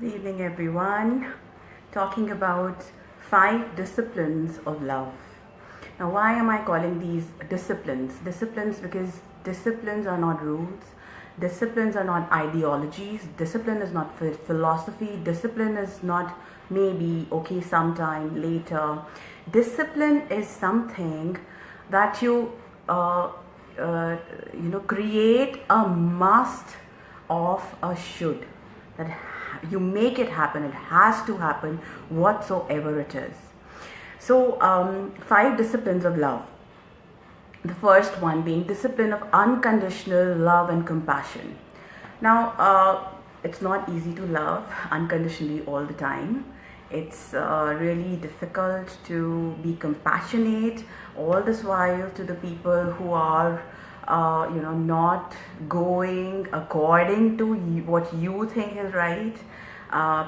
Good evening, everyone. Talking about 5 disciplines of love. Now, why am I calling these disciplines? Disciplines because disciplines are not rules, disciplines are not ideologies, discipline is not philosophy, discipline is not maybe okay sometime later. Discipline is something that uh, create a must of a should, that you make it happen, it has to happen whatsoever it is. So 5 disciplines of love. The first one being discipline of unconditional love and compassion. Now it's not easy to love unconditionally all the time. It's really difficult to be compassionate all this while to the people who are not going according to what you think is right.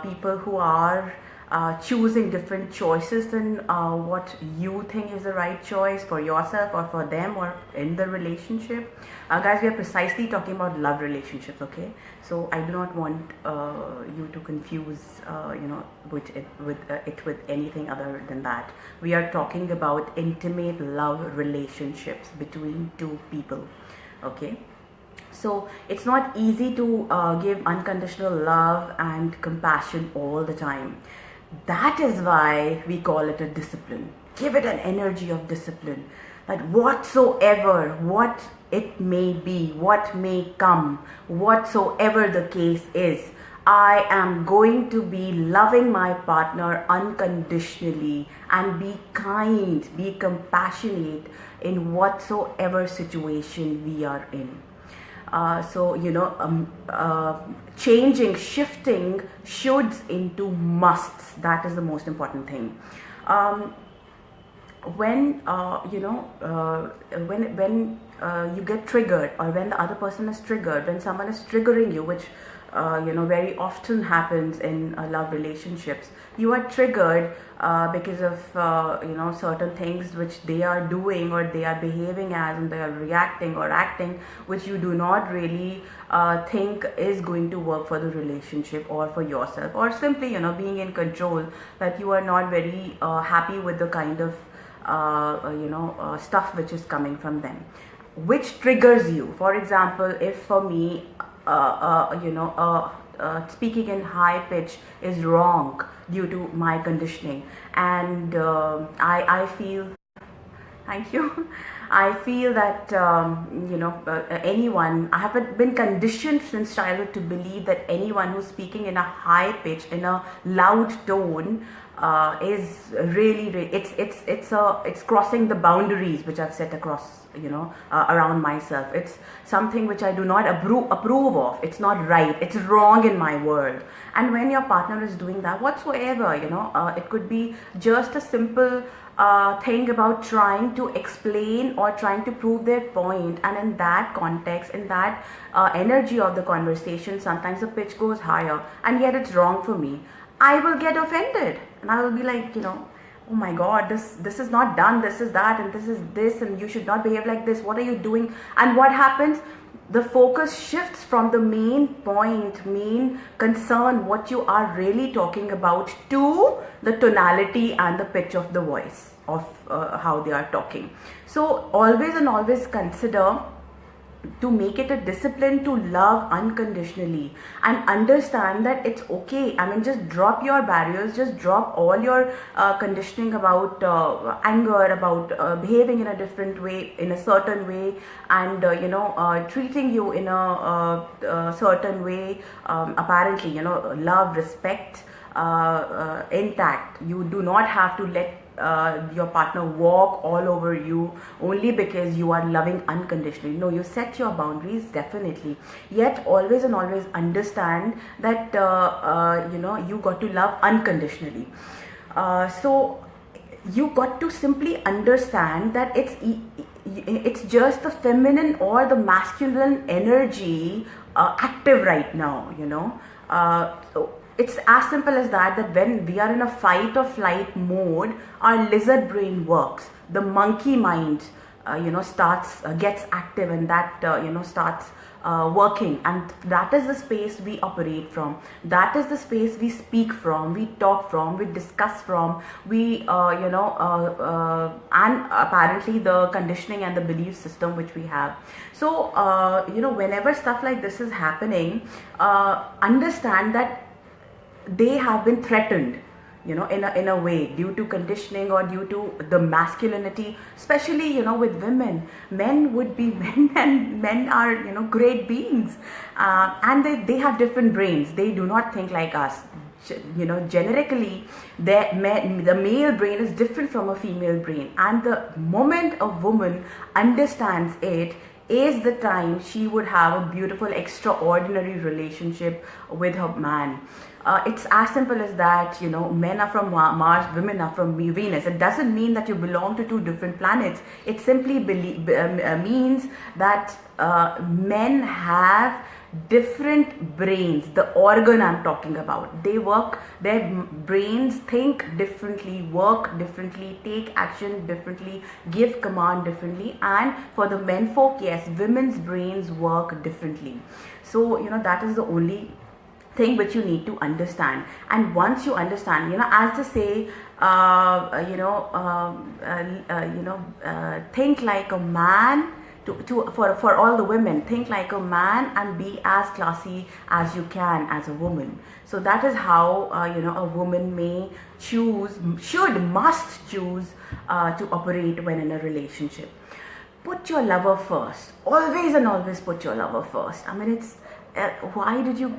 People who are choosing different choices than what you think is the right choice for yourself or for them or in the relationship. Guys, we are precisely talking about love relationships, okay? So I do not want you to confuse with anything other than that. We are talking about intimate love relationships between two people, okay? So it's not easy to give unconditional love and compassion all the time. That is why we call it a discipline. Give it an energy of discipline, that whatsoever, what it may be, what may come, whatsoever the case is, I am going to be loving my partner unconditionally and be kind, be compassionate in whatsoever situation we are in. Changing, shifting shoulds into musts. That is the most important thing. When you get triggered, or when the other person is triggered, when someone is triggering you, which very often happens in love relationships, you are triggered because of certain things which they are doing or they are behaving as, and they are reacting or acting, which you do not really think is going to work for the relationship or for yourself, or simply being in control, that you are not very happy with the kind of stuff which is coming from them, which triggers you. For example, if for me speaking in high pitch is wrong due to my conditioning, and I feel, thank you, I feel that anyone, I have been conditioned since childhood to believe that anyone who's speaking in a high pitch, in a loud tone, is really it's crossing the boundaries which I've set across around myself. It's something which I do not approve of. It's not right, it's wrong in my world. And when your partner is doing that whatsoever, it could be just a simple thing about trying to explain or trying to prove their point, and in that context, in that energy of the conversation, sometimes the pitch goes higher and yet it's wrong for me. I will get offended and I will be like, oh my god, this is not done, this is that, and this is this, and you should not behave like this, what are you doing? And what happens? The focus shifts from the main point, main concern, what you are really talking about, to the tonality and the pitch of the voice of how they are talking. So always and always consider to make it a discipline to love unconditionally, and understand that it's okay. I mean, just drop your barriers, just drop all your conditioning about anger, about behaving in a different way, in a certain way, and treating you in a certain way, apparently love, respect intact. You do not have to let your partner walk all over you only because you are loving unconditionally. No, you set your boundaries, definitely, yet always and always understand that you got to love unconditionally. So you got to simply understand that it's just the feminine or the masculine energy active right now, so it's as simple as that when we are in a fight or flight mode, our lizard brain works. The monkey mind, gets active, and that, starts working, and that is the space we operate from. That is the space we speak from, we talk from, we discuss from, and apparently the conditioning and the belief system which we have. So whenever stuff like this is happening, understand that they have been threatened, in a way, due to conditioning or due to the masculinity, especially with women. Men would be men, and men are great beings, and they have different brains. They do not think like us. Generically, the male brain is different from a female brain, and the moment a woman understands it is the time she would have a beautiful, extraordinary relationship with her man. It's as simple as that. Men are from Mars, women are from Venus. It doesn't mean that you belong to two different planets. It simply means that men have different brains. The organ I'm talking about, they work, their brains think differently, work differently, take action differently, give command differently. And for the men folk, yes, women's brains work differently. So that is the only thing which you need to understand. And once you understand, as they say, think like a man. For all the women, think like a man and be as classy as you can as a woman. So that is how a woman may choose, must choose to operate when in a relationship. Put your lover first. Always and always put your lover first. I mean, it's why did you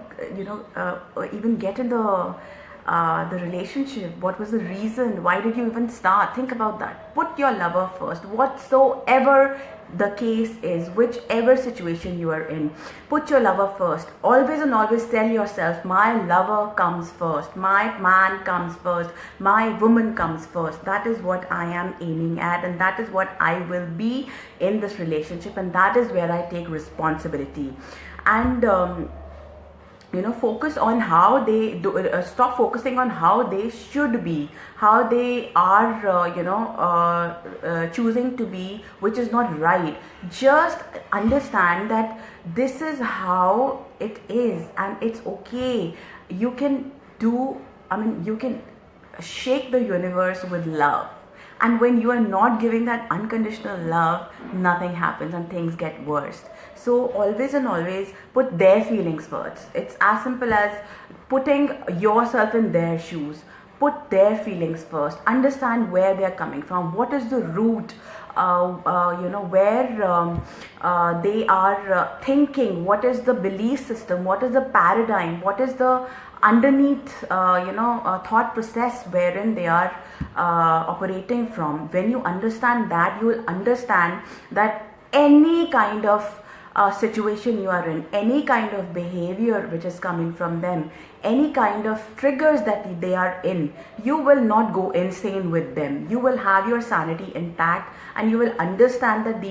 even get in the relationship? What was the reason? Why did you even start? Think about that. Put your lover first. Whatsoever the case is, whichever situation you are in, put your lover first. Always and always tell yourself, my lover comes first, my man comes first, my woman comes first. That is what I am aiming at, and that is what I will be in this relationship, and that is where I take responsibility. And focus on how they do. Stop focusing on how they should be, how they are choosing to be, which is not right. Just understand that this is how it is, and it's okay. You can shake the universe with love. And when you are not giving that unconditional love, nothing happens and things get worse. So always and always put their feelings first. It's as simple as putting yourself in their shoes. Put their feelings first. Understand where they're coming from. What is the root? Where they are thinking. What is the belief system? What is the paradigm? What is the underneath thought process wherein they are operating from? When you understand that, you will understand that any kind of situation you are in, any kind of behavior which is coming from them, any kind of triggers that they are in, you will not go insane with them. You will have your sanity intact, and you will understand that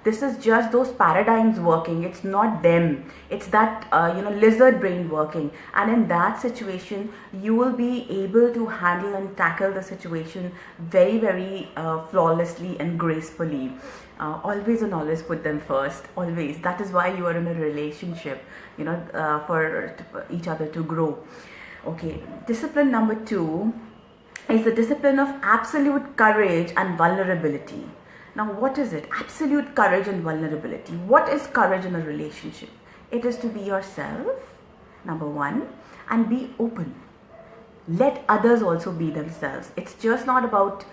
this is just those paradigms working. It's not them. It's that lizard brain working. And in that situation, you will be able to handle and tackle the situation very, very flawlessly and gracefully. Always and always put them first. Always. That is why you are in a relationship, for each other to grow. Okay. Discipline number 2 is the discipline of absolute courage and vulnerability. Now, what is it? Absolute courage and vulnerability. What is courage in a relationship? It is to be yourself, number 1, and be open. Let others also be themselves. It's just not about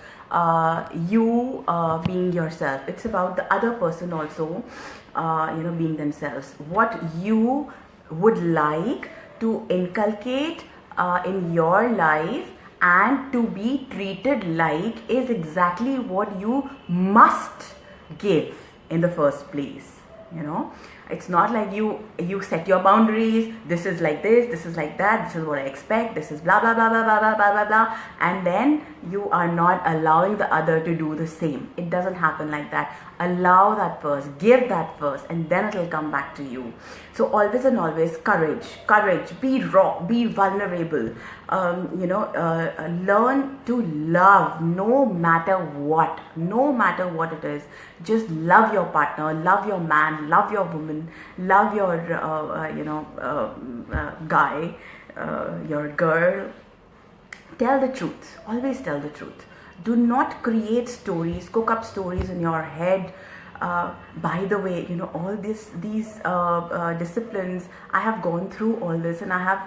you being yourself. It's about the other person also being themselves. What you would like to inculcate in your life and to be treated like is exactly what you must give in the first place. It's not like you set your boundaries. This is like this is like that, this is what I expect, this is blah blah blah blah blah blah blah blah blah, and then you are not allowing the other to do the same. It doesn't happen like that. Allow that first, give that first, and then it will come back to you. So always and always courage, be raw, be vulnerable. Learn to love no matter what it is. Just love your partner, love your man, love your woman, woman, love your guy, your girl. Tell the truth. Always tell the truth. Do not create stories, cook up stories in your head. By the way, all these disciplines, I have gone through all this, and I have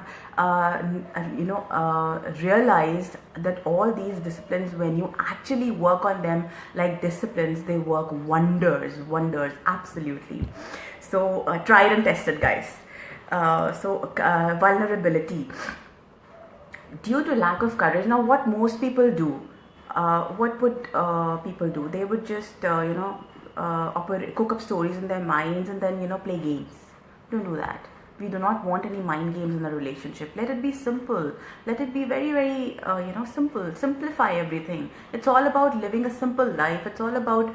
realized that all these disciplines, when you actually work on them like disciplines, they work wonders, absolutely. So tried and tested, guys. Vulnerability. Due to lack of courage, now what most people do, what would people do? They would just cook up stories in their minds and then play games. Don't do that. We do not want any mind games in a relationship. Let it be simple. Let it be very, very simple. Simplify everything. It's all about living a simple life. It's all about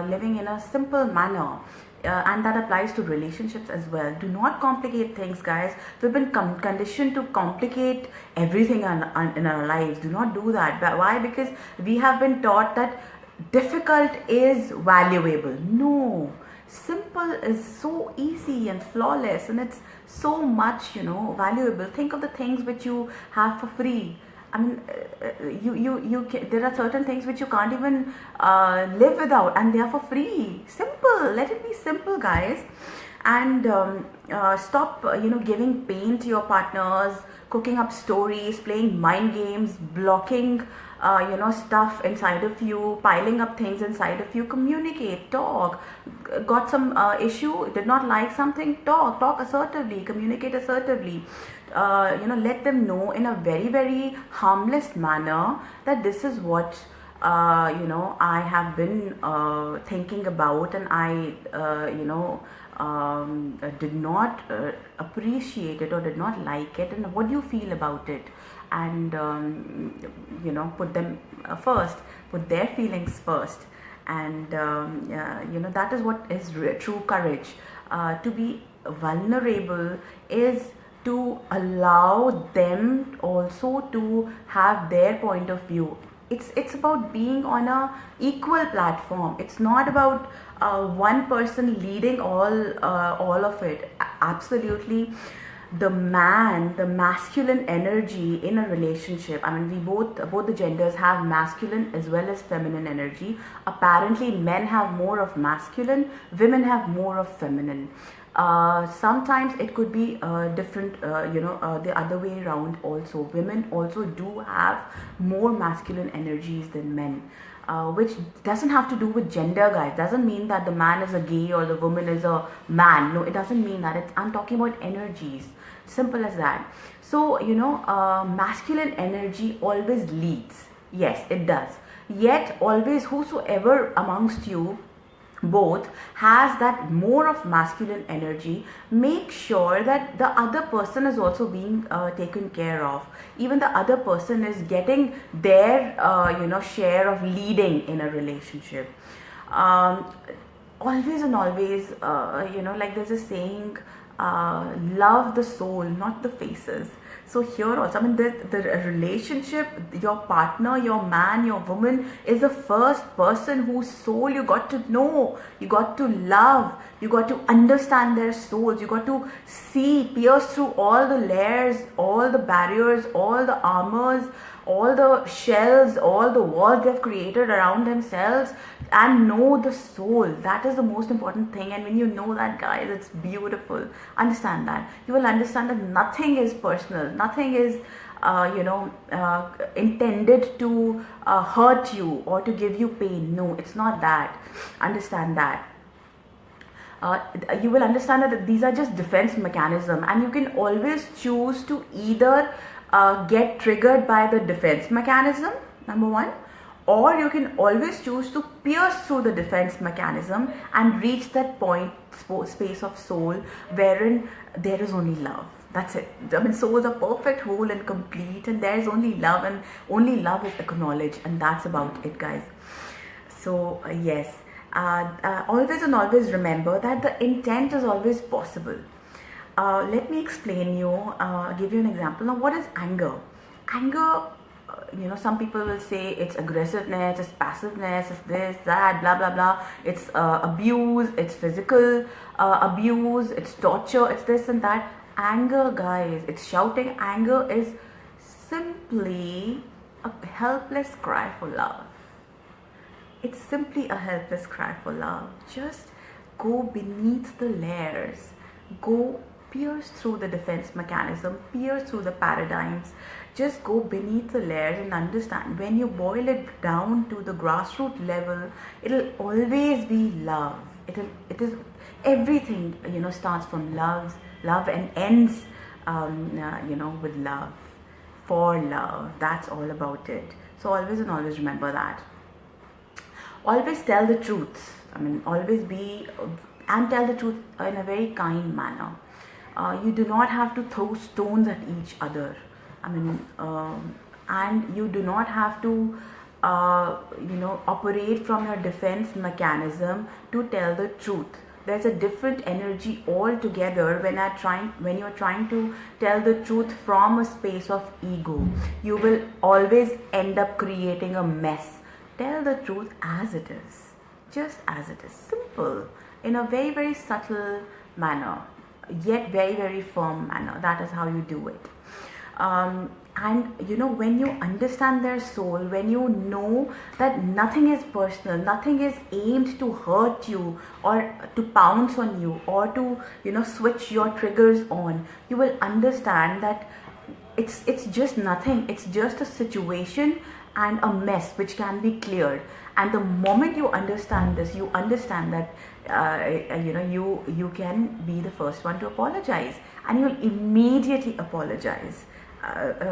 living in a simple manner. And that applies to relationships as well. Do not complicate things, guys. We've been conditioned to complicate everything in our lives. Do not do that. But why? Because we have been taught that difficult is valuable. No, simple is so easy and flawless, and it's so much valuable. Think of the things which you have for free. I mean, there are certain things which you can't even live without, and they are for free. Simple. Let it be simple, guys. And stop, giving pain to your partners, cooking up stories, playing mind games, blocking, stuff inside of you, piling up things inside of you. Communicate, talk. Got some issue, did not like something, talk assertively, communicate assertively. Let them know in a very, very harmless manner that this is what I have been thinking about, and I did not appreciate it or did not like it, and what do you feel about it? And put them first, put their feelings first. And that is what is true courage. To be vulnerable is to allow them also to have their point of view. It's about being on a equal platform. It's not about one person leading all of it. Absolutely, the masculine energy in a relationship. I mean, we both the genders have masculine as well as feminine energy. Apparently, men have more of masculine, women have more of feminine. Sometimes it could be different, the other way around also. Women also do have more masculine energies than men, which doesn't have to do with gender, guys. Doesn't mean that the man is a gay or the woman is a man. No, it doesn't mean that. I'm talking about energies. Simple as that. So, masculine energy always leads. Yes, it does. Yet, always, whosoever amongst you both has that more of masculine energy, make sure that the other person is also being taken care of. Even the other person is getting their share of leading in a relationship. Always and always, like there's a saying, love the soul, not the faces. So here also, I mean, the relationship, your partner, your man, your woman is the first person whose soul you got to know, you got to love, you got to understand their souls, you got to pierce through all the layers, all the barriers, all the armors, all the shells, all the walls they've created around themselves, and know the soul. That is the most important thing. And when you know that, guys, it's beautiful. Understand that. You will understand that nothing is personal, nothing is intended to hurt you or to give you pain. No, it's not that. Understand that. You will understand that these are just defense mechanism, and you can always choose to either get triggered by the defense mechanism, number one, or you can always choose to pierce through the defense mechanism and reach that point, space of soul wherein there is only love. That's it. I mean, souls are perfect, whole and complete, and there is only love, and only love is acknowledged, and that's about it, guys. So yes, always and always remember that the intent is always possible. Let me explain you, give you an example. Now, what is anger? Anger some people will say it's aggressiveness, it's passiveness, it's this, that, blah, blah, blah. It's abuse, it's physical abuse, it's torture, it's this and that. Anger, guys, it's shouting. Anger is simply a helpless cry for love. It's simply a helpless cry for love. Just go beneath the layers. Go pierce through the defense mechanism, pierce through the paradigms. Just go beneath the layers and understand. When you boil it down to the grassroots level, it'll always be love. It is everything, starts from love and ends, with love, for love. That's all about it. So always and always remember that. Always tell the truth. Always be and tell the truth in a very kind manner. You do not have to throw stones at each other. And you do not have to, operate from your defense mechanism to tell the truth. There's a different energy altogether when you're trying to tell the truth from a space of ego. You will always end up creating a mess. Tell the truth as it is, just as it is, simple, in a very, very subtle manner, yet very, very firm manner. That is how you do it. And when you understand their soul, when you know that nothing is personal, nothing is aimed to hurt you or to pounce on you or to switch your triggers on, you will understand that it's just nothing. It's just a situation and a mess which can be cleared. And the moment you understand this, you understand that you can be the first one to apologize, and you'll immediately apologize.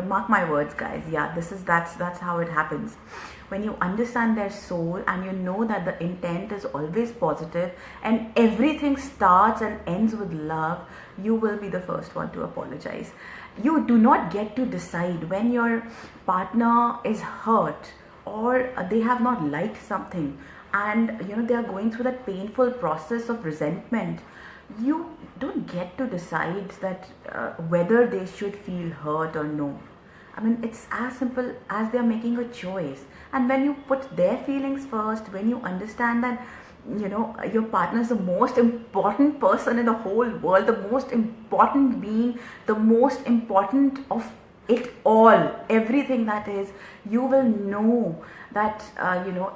Mark my words, guys. Yeah, that's how it happens. When you understand their soul and you know that the intent is always positive and everything starts and ends with love, you will be the first one to apologize. You do not get to decide when your partner is hurt or they have not liked something, and they are going through that painful process of resentment. You don't get to decide that whether they should feel hurt or no. It's as simple as they're making a choice. And when you put their feelings first, when you understand that your partner is the most important person in the whole world, the most important being, the most important of it all, everything that is, you will know that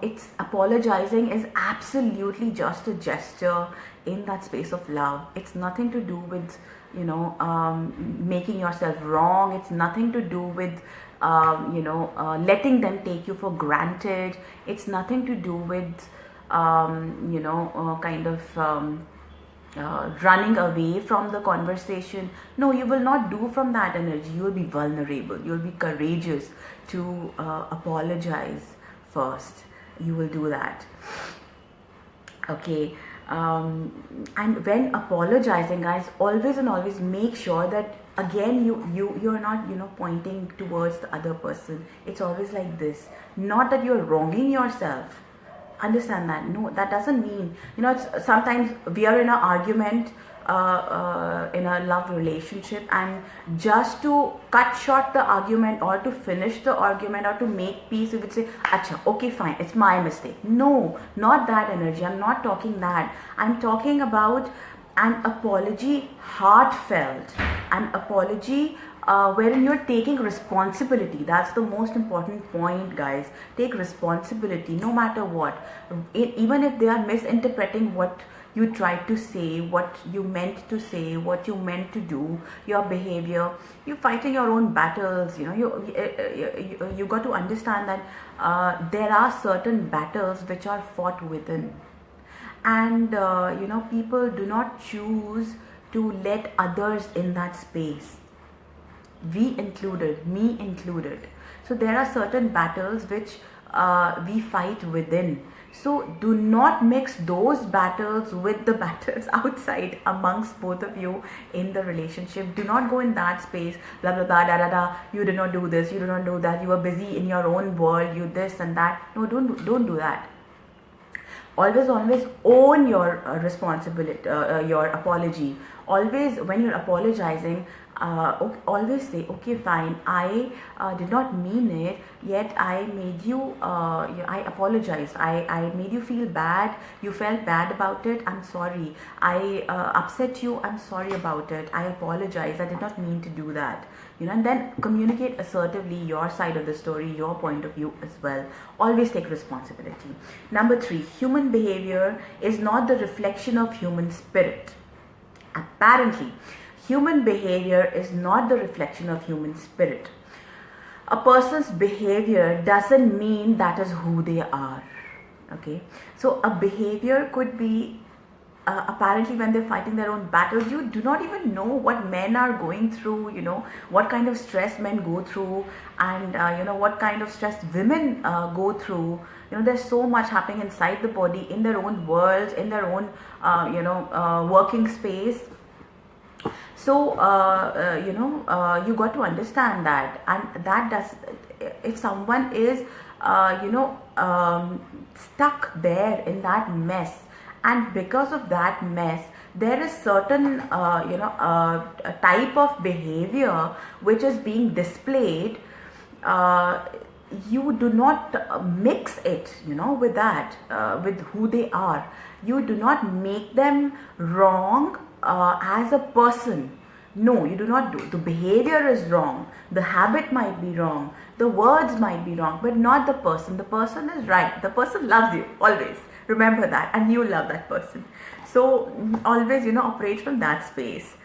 it's apologizing is absolutely just a gesture in that space of love. It's nothing to do with making yourself wrong. It's nothing to do with letting them take you for granted. It's nothing to do with running away from the conversation. No, you will not do from that energy. You will be vulnerable. You will be courageous to apologize first. You will do that. Okay. And when apologizing, guys, always and always make sure that again you're not pointing towards the other person. It's always like this. Not that you're wronging yourself. Understand that. No, that doesn't mean, it's, sometimes we are in an argument, in a love relationship, and just to cut short the argument or to finish the argument or to make peace, we would say, acha, okay, fine, it's my mistake. No, not that energy. I'm not talking that. I'm talking about an apology, heartfelt, an apology wherein you're taking responsibility. That's the most important point, guys. Take responsibility no matter what. Even if they are misinterpreting what you tried to say, what you meant to say, what you meant to do, your behavior, you're fighting your own battles. You got to understand that there are certain battles which are fought within. And people do not choose to let others in that space. We included, me included. So there are certain battles which we fight within. So do not mix those battles with the battles outside amongst both of you in the relationship. Do not go in that space, blah, blah, blah, da, da, da. You did not do this, you did not do that. You are busy in your own world, you this and that. No, don't do that. Always own your responsibility, your apology. always when you're apologizing, always say, okay, fine, I did not mean it, yet I made you, I apologized, I made you feel bad, you felt bad about it, I'm sorry, I upset you, I'm sorry about it, I apologize, I did not mean to do that. And then communicate assertively your side of the story, your point of view as well. Always take responsibility. Number 3, human behavior is not the reflection of human spirit. Apparently, human behavior is not the reflection of human spirit. A person's behavior doesn't mean that is who they are. Okay, so a behavior could be apparently when they're fighting their own battles, you do not even know what men are going through, what kind of stress men go through, and what kind of stress women go through. There's so much happening inside the body, in their own worlds, in their own working space. So you got to understand that, and that does, if someone is stuck there in that mess, and because of that mess there is certain a type of behavior which is being displayed, you do not mix it with that, with who they are. You do not make them wrong as a person. No, you do not do. The behavior is wrong, the habit might be wrong, the words might be wrong, but not the person. The person is right. The person loves you, always. Remember that, and you love that person. So always operate from that space.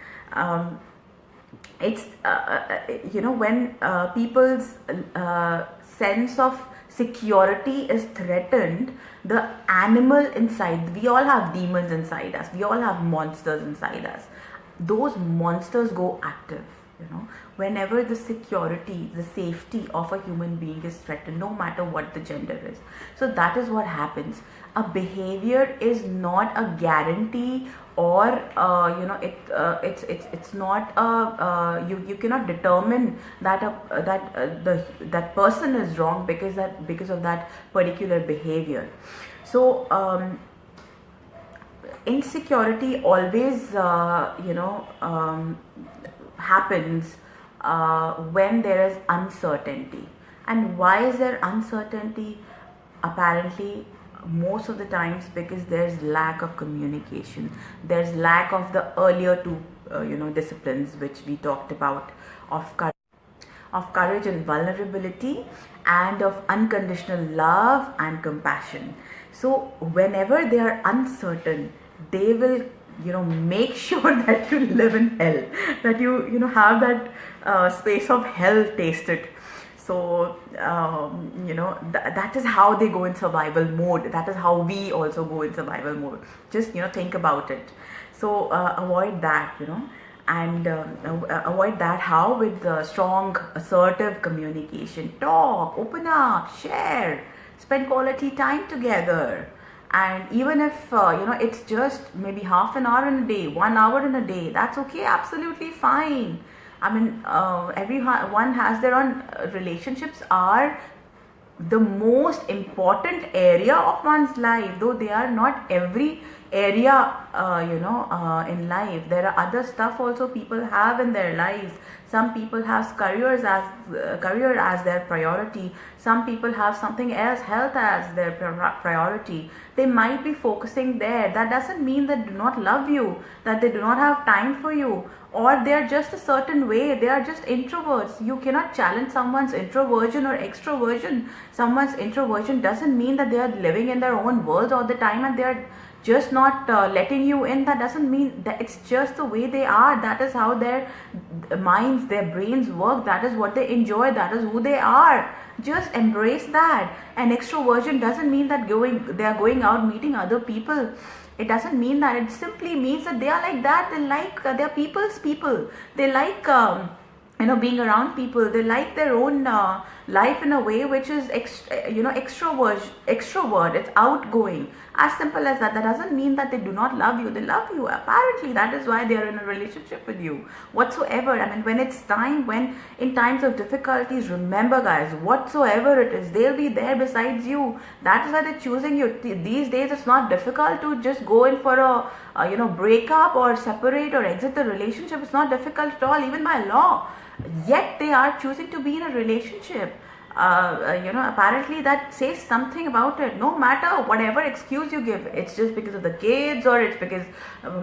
It's when people's sense of security is threatened, the animal inside, we all have demons inside us, we all have monsters inside us, those monsters go active. Whenever the security, the safety of a human being is threatened, no matter what the gender is. So that is what happens. A behavior is not a guarantee, or it's not a you cannot determine that that person is wrong because of that particular behavior. So insecurity always happens when there is uncertainty. And why is there uncertainty? Apparently most of the times because there's lack of communication, there's lack of the earlier two disciplines which we talked about, of courage and vulnerability, and of unconditional love and compassion. So whenever they are uncertain, they will make sure that you live in hell, that you have that space of hell tasted. So that is how they go in survival mode. That is how we also go in survival mode. Just think about it. So avoid that, and avoid that. How? With strong assertive communication. Talk, open up, share, spend quality time together. And even if it's just maybe half an hour in a day, 1 hour in a day, that's okay, absolutely fine. I mean, everyone has their own. Relationships are the most important area of one's life, though they are not every area in life. There are other stuff also people have in their lives. Some people have career as their priority. Some people have something else, health as their priority. They might be focusing there. That doesn't mean that they do not love you, that they do not have time for you, or they are just a certain way. They are just introverts. You cannot challenge someone's introversion or extroversion. Someone's introversion doesn't mean that they are living in their own world all the time and they are just not letting you in. That doesn't mean that. It's just the way they are. That is how their minds, their brains work. That is what they enjoy. That is who they are. Just embrace that. And extroversion doesn't mean that they are going out meeting other people. It doesn't mean that. It simply means that they are like that. They like they're people's people. They like being around people. They like their own life in a way which is extrovert, it's outgoing. As simple as that. That doesn't mean that they do not love you. They love you. Apparently, that is why they are in a relationship with you. Whatsoever. I mean, when it's time, when in times of difficulties, remember, guys, whatsoever it is, they'll be there besides you. That is why they're choosing you. These days, it's not difficult to just go in for a break up or separate or exit the relationship. It's not difficult at all, even by law. Yet they are choosing to be in a relationship. Apparently that says something about it. No matter whatever excuse you give, it's just because of the kids, or it's because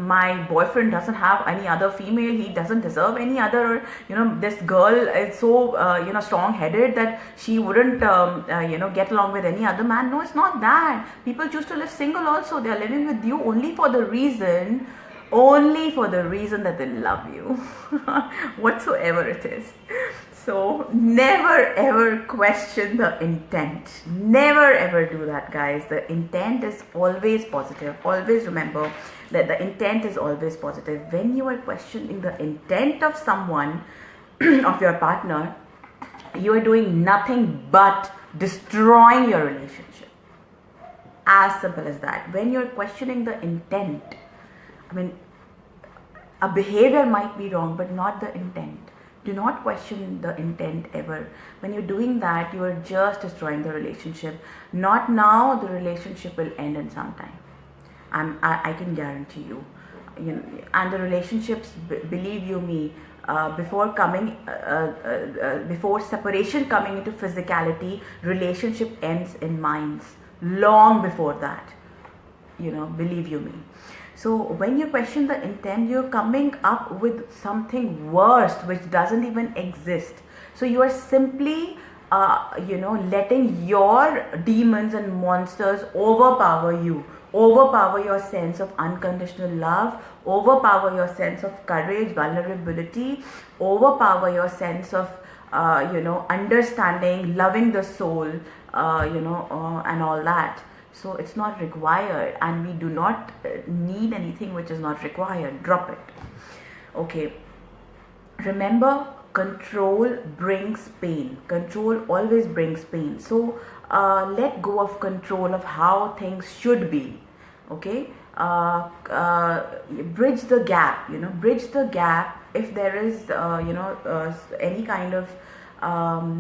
my boyfriend doesn't have any other female, he doesn't deserve any other, or this girl is so strong-headed that she wouldn't get along with any other man. No, it's not that. People choose to live single also. They are living with you only for the reason that they love you, whatsoever it is. So never ever question the intent. Never ever do that, guys. The intent is always positive. Always remember that the intent is always positive. When you are questioning the intent of someone, of your partner, you are doing nothing but destroying your relationship. As simple as that. When you're questioning the intent, I mean, a behavior might be wrong, but not the intent. Do not question the intent ever. When you're doing that, you are just destroying the relationship. Not now, the relationship will end in some time. I can guarantee you. And the relationships, believe you me, before separation coming into physicality, relationship ends in minds. Long before that, believe you me. So when you question the intent, you're coming up with something worse which doesn't even exist. So you are simply letting your demons and monsters overpower you, overpower your sense of unconditional love, overpower your sense of courage, vulnerability, overpower your sense of understanding, loving the soul, and all that. So it's not required, and we do not need anything which is not required. Drop it. Okay. Remember, control brings pain. Control always brings pain. So let go of control of how things should be. Okay. Bridge the gap. Bridge the gap if there is any kind of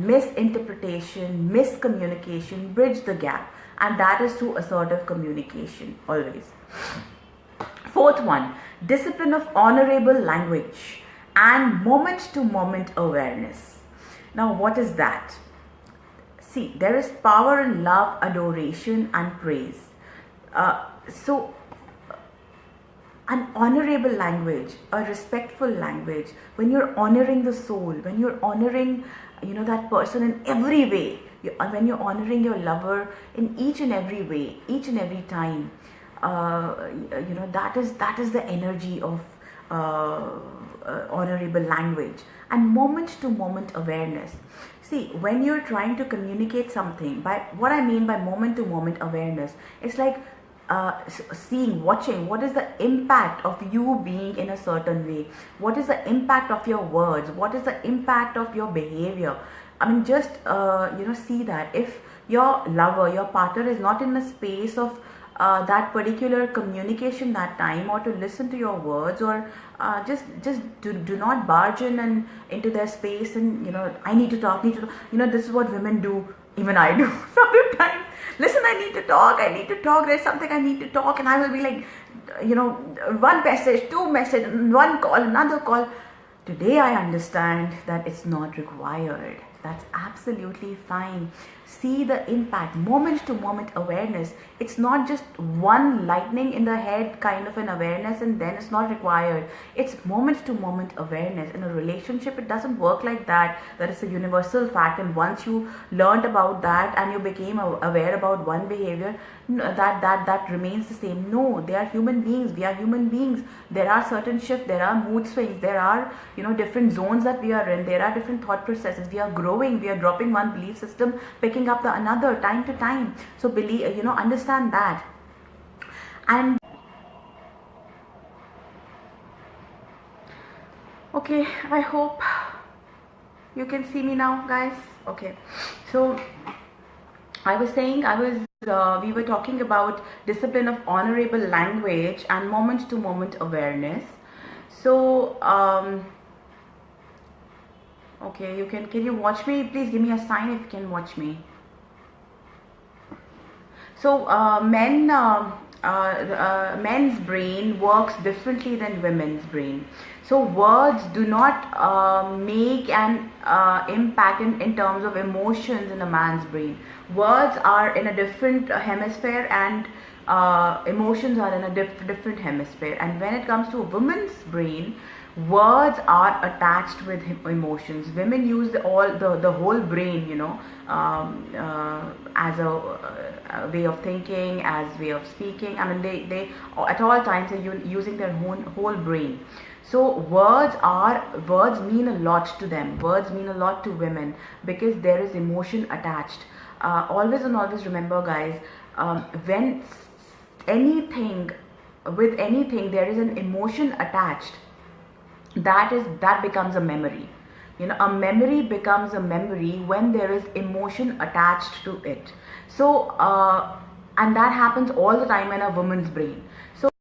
misinterpretation, miscommunication. Bridge the gap. And that is through assertive communication, always. Fourth one, discipline of honorable language and moment-to-moment awareness. Now, what is that? See, there is power in love, adoration, and praise. So, an honorable language, a respectful language, when you're honoring the soul, when you're honoring, that person in every way, when you're honoring your lover in each and every way, each and every time, that is the energy of honorable language. And moment-to-moment awareness. See, when you're trying to communicate something, by what I mean by moment-to-moment awareness, it's like seeing, watching, what is the impact of you being in a certain way? What is the impact of your words? What is the impact of your behavior? I mean, just, see that. If your lover, your partner is not in a space of that particular communication that time, or to listen to your words, or just do not barge in and into their space and, I need to talk, this is what women do. Even I do sometimes. Listen, I need to talk, there's something I need to talk, and I will be like, one message, two message, one call, another call. Today I understand that it's not required. That's absolutely fine. See the impact, moment to moment awareness. It's not just one lightning in the head kind of an awareness and then it's not required. It's moment to moment awareness. In a relationship, it doesn't work like that. That is a universal fact. And once you learned about that and you became aware about one behavior, that remains the same. No, they are human beings. We are human beings. There are certain shifts. There are mood swings. There are, different zones that we are in. There are different thought processes. We are growing. We are dropping one belief system, picking up the another time to time. So believe, understand that. And okay, I hope You can see me now, guys? Okay. So I was saying, we were talking about discipline of honorable language and moment to moment awareness. So, okay, can you watch me? Please give me a sign if you can watch me. So, men's brain works differently than women's brain. So, words do not make an impact in terms of emotions in a man's brain. Words are in a different hemisphere, and emotions are in a different hemisphere. And when it comes to a woman's brain, words are attached with emotions. Women use the whole brain, as a way of thinking, as way of speaking. I mean, they at all times are using their whole brain. So words mean a lot to them. Words mean a lot to women because there is emotion attached. Always and always remember, guys, when anything with anything there is an emotion attached, that becomes a memory. A memory becomes a memory when there is emotion attached to it. So and that happens all the time in a woman's brain. So